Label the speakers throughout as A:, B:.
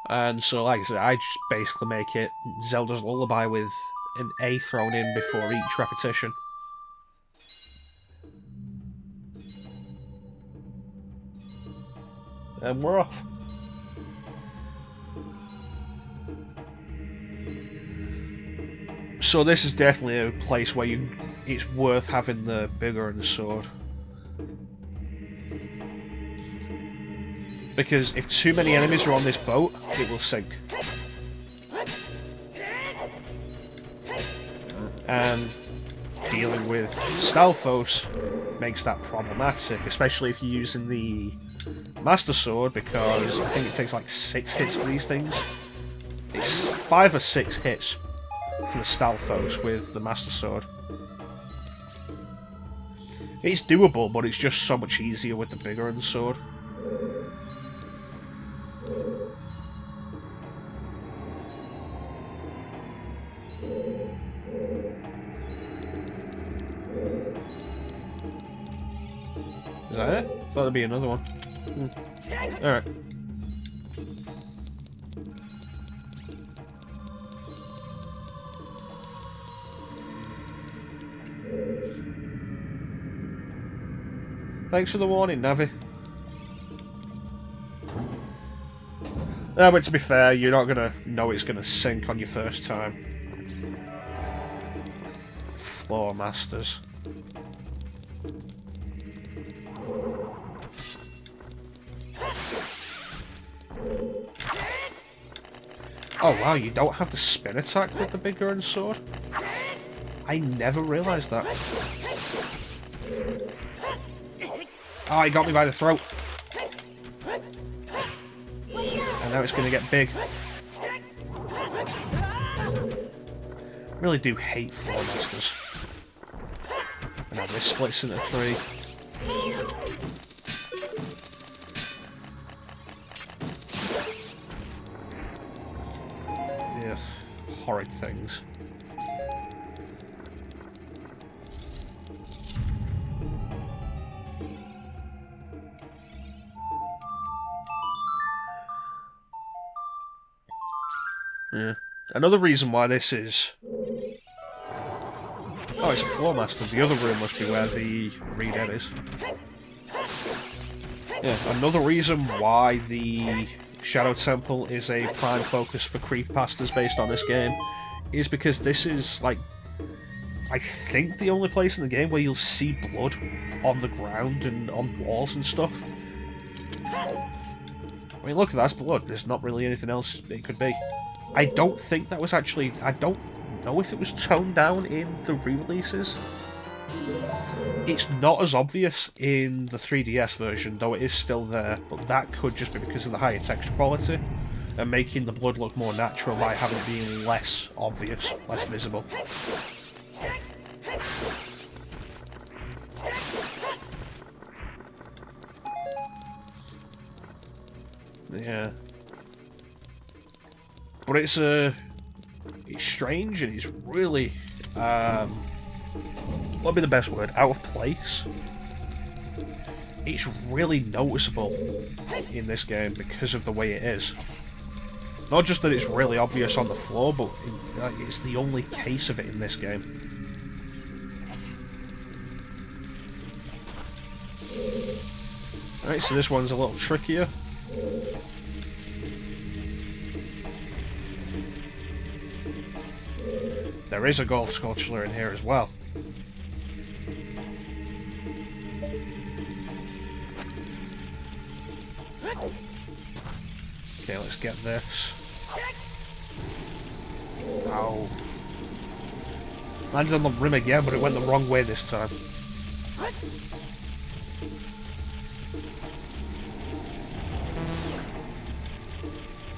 A: And so, like I said, I just basically make it Zelda's Lullaby with an A thrown in before each repetition. And we're off. So this is definitely a place where it's worth having the bigger sword. Because if too many enemies are on this boat, it will sink. And dealing with Stalfos makes that problematic, especially if you're using the Master Sword, because I think it takes like 6 hits for these things. It's 5 or 6 hits for the Stalfos with the Master Sword. It's doable, but it's just so much easier with the bigger sword. Is that it? Thought there'd be another one. Alright. Thanks for the warning, Navi. No, but to be fair, you're not gonna know it's gonna sink on your first time. Floor Masters. Oh wow, you don't have the spin attack with the bigger sword? I never realised that. Oh, he got me by the throat. And now it's going to get big. I really do hate Floor Masters. And now this splits into 3. Yeah, horrid things. Yeah. Another reason why this is... Oh, it's a Floor Master. The other room must be where the Reed is. Yeah, another reason why the Shadow Temple is a prime focus for creepypastas based on this game is because this is, like, I think the only place in the game where you'll see blood on the ground and on walls and stuff. I mean, look, that's blood. There's not really anything else it could be. I don't think that was actually... I don't know if it was toned down in the re-releases. It's not as obvious in the 3DS version, though it is still there, but that could just be because of the higher texture quality and making the blood look more natural by having it being less obvious, less visible. Yeah. But it's strange and it's really, what would be the best word? Out of place. It's really noticeable in this game because of the way it is. Not just that it's really obvious on the floor, but it's the only case of it in this game. Alright, so this one's a little trickier. There is a gold sculpture in here as well. Okay, let's get this. Ow. Landed on the rim again, but it went the wrong way this time.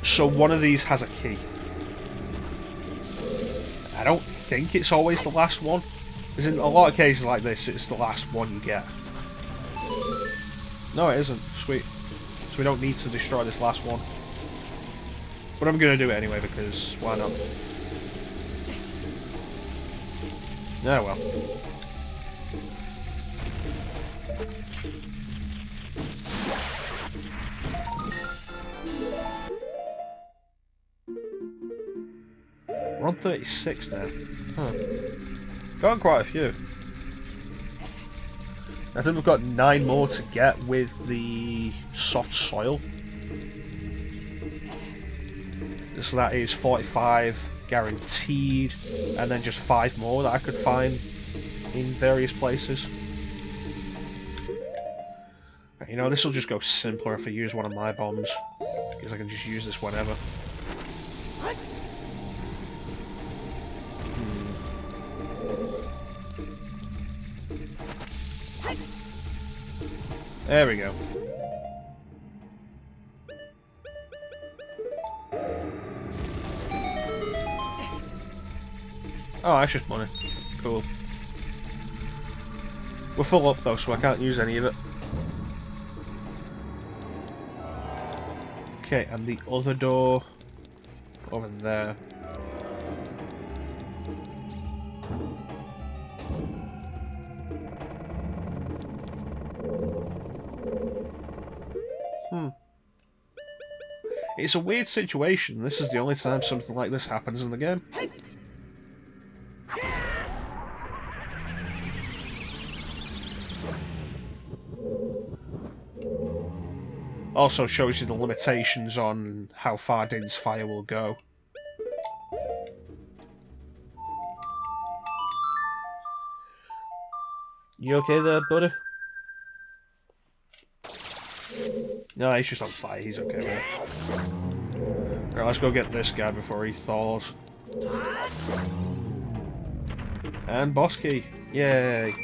A: So one of these has a key. I don't think it's always the last one. Because in a lot of cases like this, it's the last one you get. No, it isn't. Sweet. So we don't need to destroy this last one. But I'm going to do it anyway, because why not? Yeah, well. We're on 36 now. Huh. Got quite a few. I think we've got 9 more to get with the soft soil. So that is 45 guaranteed, and then just 5 more that I could find in various places. You know, this will just go simpler if I use one of my bombs, because I can just use this whenever. There we go. Oh, that's just money. Cool. We're full up though, so I can't use any of it. Okay, and the other door over there. It's a weird situation. This is the only time something like this happens in the game. Also shows you the limitations on how far Din's fire will go. You okay there, buddy? No, he's just on fire. He's okay with it. Alright, let's go get this guy before he thaws. And boss key. Yay.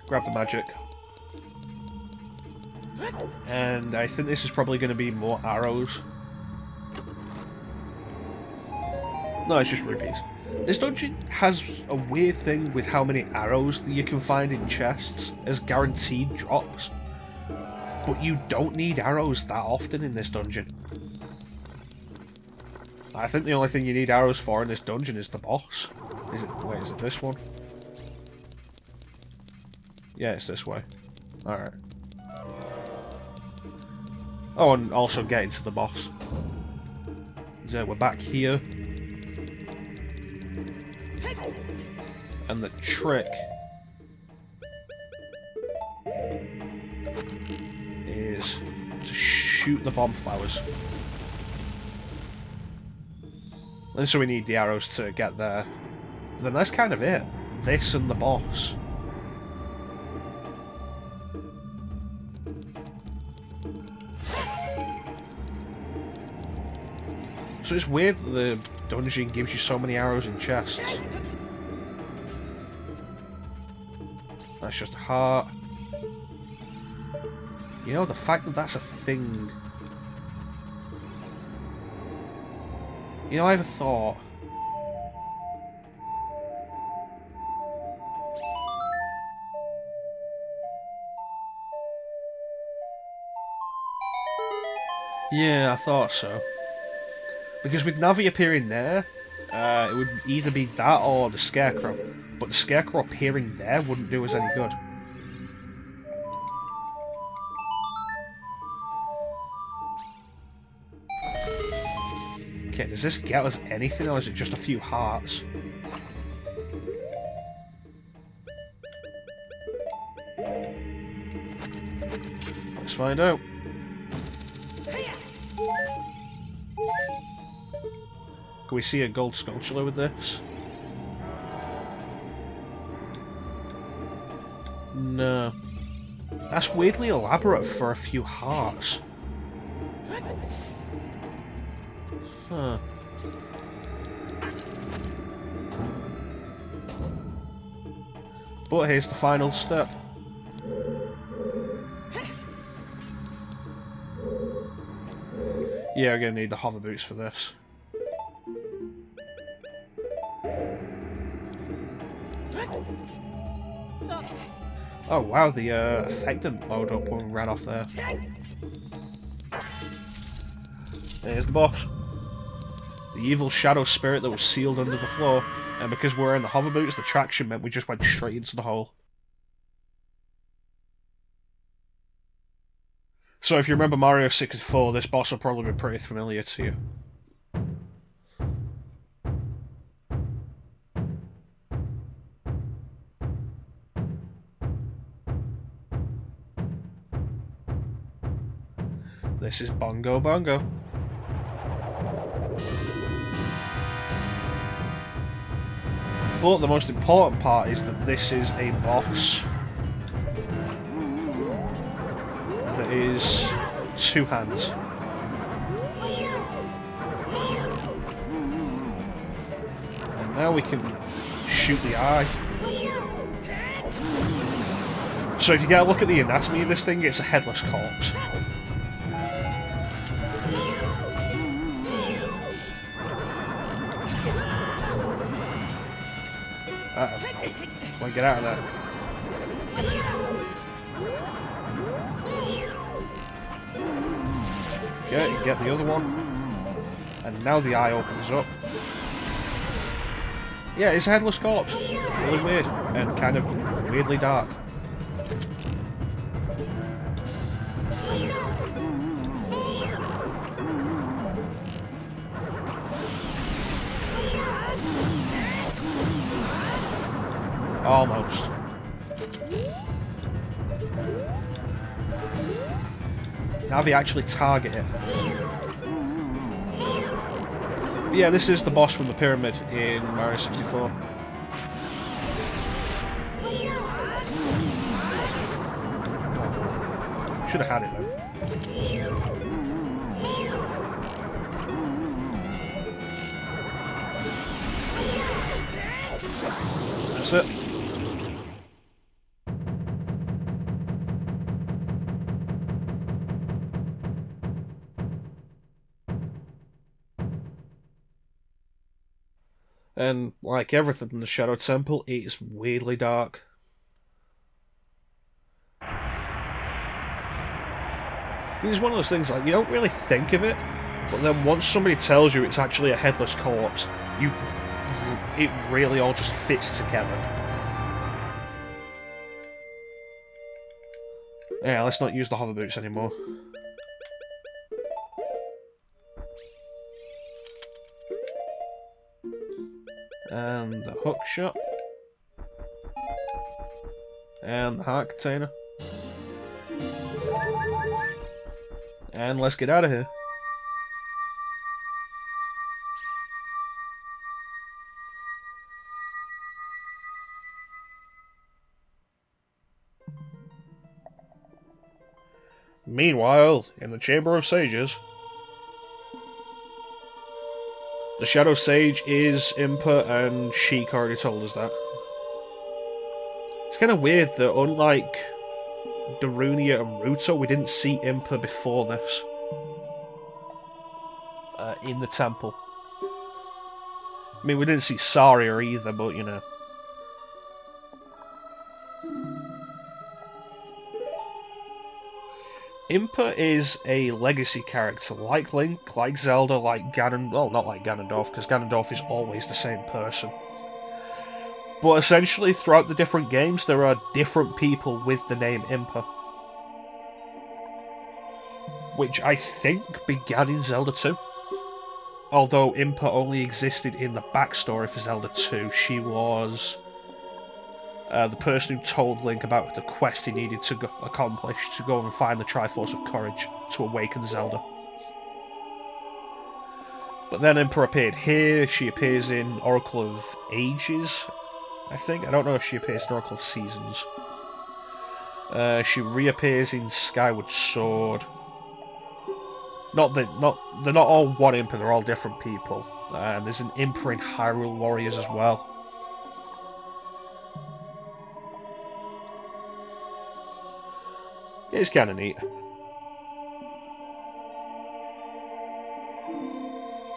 A: Grab the magic. And I think this is probably going to be more arrows. No, it's just rupees. This dungeon has a weird thing with how many arrows that you can find in chests as guaranteed drops. But you don't need arrows that often in this dungeon. I think the only thing you need arrows for in this dungeon is the boss. Wait, is it this one? Yeah, it's this way. Alright. Oh, and also getting to the boss. So we're back here. And the trick is to shoot the bomb flowers. And so we need the arrows to get there. And then that's kind of it. This and the boss. So it's weird that the dungeon gives you so many arrows and chests. That's just a heart. You know, the fact that that's a thing. You know, I ever thought... Yeah, I thought so. Because with Navi appearing there, it would either be that or the Scarecrow. But the Scarecrow appearing there wouldn't do us any good. Okay, does this get us anything, or is it just a few hearts? Let's find out. Can we see a gold sculpture with this? No. That's weirdly elaborate for a few hearts. Huh. But here's the final step. Yeah, we're gonna need the hover boots for this. Oh wow, the effect didn't load up when we ran off there. There's the boss. The evil shadow spirit that was sealed under the floor, and because we're in the hover boots, the traction meant we just went straight into the hole. So if you remember Mario 64, this boss will probably be pretty familiar to you. This is Bongo Bongo. But the most important part is that this is a boss that is 2 hands. And now we can shoot the eye. So if you get a look at the anatomy of this thing, it's a headless corpse. Uh-oh. Well, get out of there. Get the other one. And now the eye opens up. Yeah, it's a headless corpse. It's really weird. And kind of weirdly dark. Almost. Now they actually target it. But yeah, this is the boss from the pyramid in Mario 64. Should have had it though. That's it. And like everything in the Shadow Temple, it is weirdly dark. It's one of those things, like, you don't really think of it, but then once somebody tells you it's actually a headless corpse, it really all just fits together. Yeah, let's not use the hover boots anymore. And the hook shot. And the heart container. And let's get out of here. Meanwhile, in the Chamber of Sages, the Shadow Sage is Impa, and Sheik already told us that. It's kind of weird that unlike Darunia and Ruto, we didn't see Impa before this. In the temple. I mean, we didn't see Saria either, but you know. Impa is a legacy character, like Link, like Zelda, like Ganon. Well, not like Ganondorf, because Ganondorf is always the same person. But essentially, throughout the different games, there are different people with the name Impa. Which I think began in Zelda 2. Although Impa only existed in the backstory for Zelda 2, she was the person who told Link about the quest he needed to accomplish to go and find the Triforce of Courage to awaken Zelda. But then Impa appeared here, she appears in Oracle of Ages, I think. I don't know if she appears in Oracle of Seasons. She reappears in Skyward Sword. They're not all one Impa, they're all different people. And there's an Impa in Hyrule Warriors as well. It's kind of neat.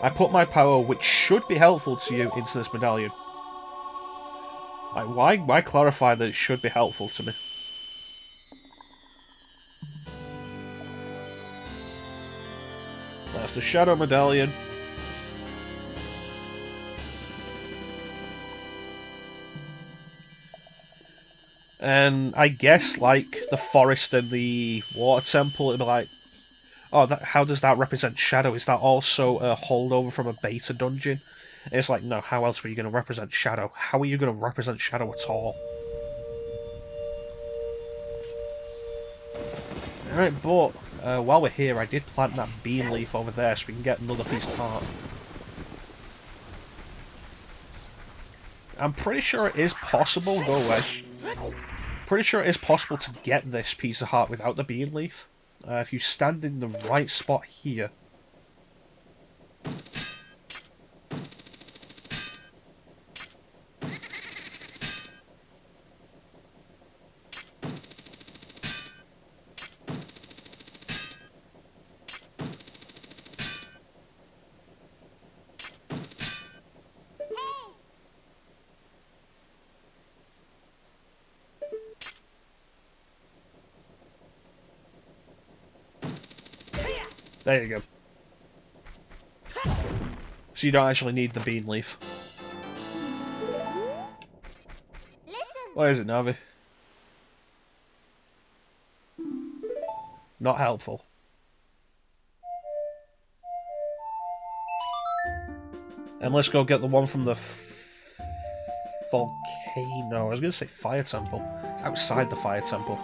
A: I put my power, which should be helpful to you, into this medallion. Like, why clarify that it should be helpful to me? That's the Shadow Medallion. And I guess, like the forest and the water temple, it'd be like, oh, how does that represent Shadow? Is that also a holdover from a beta dungeon? And it's like, no, how else were you going to represent Shadow? How are you going to represent Shadow at all? Alright, but while we're here, I did plant that bean leaf over there so we can get another piece of heart. I'm pretty sure it is possible, go away. Pretty sure it is possible to get this piece of heart without the bean leaf. If you stand in the right spot here. There you go. So you don't actually need the bean leaf. What is it, Navi? Not helpful. And let's go get the one from the volcano. I was going to say fire temple. It's outside the fire temple.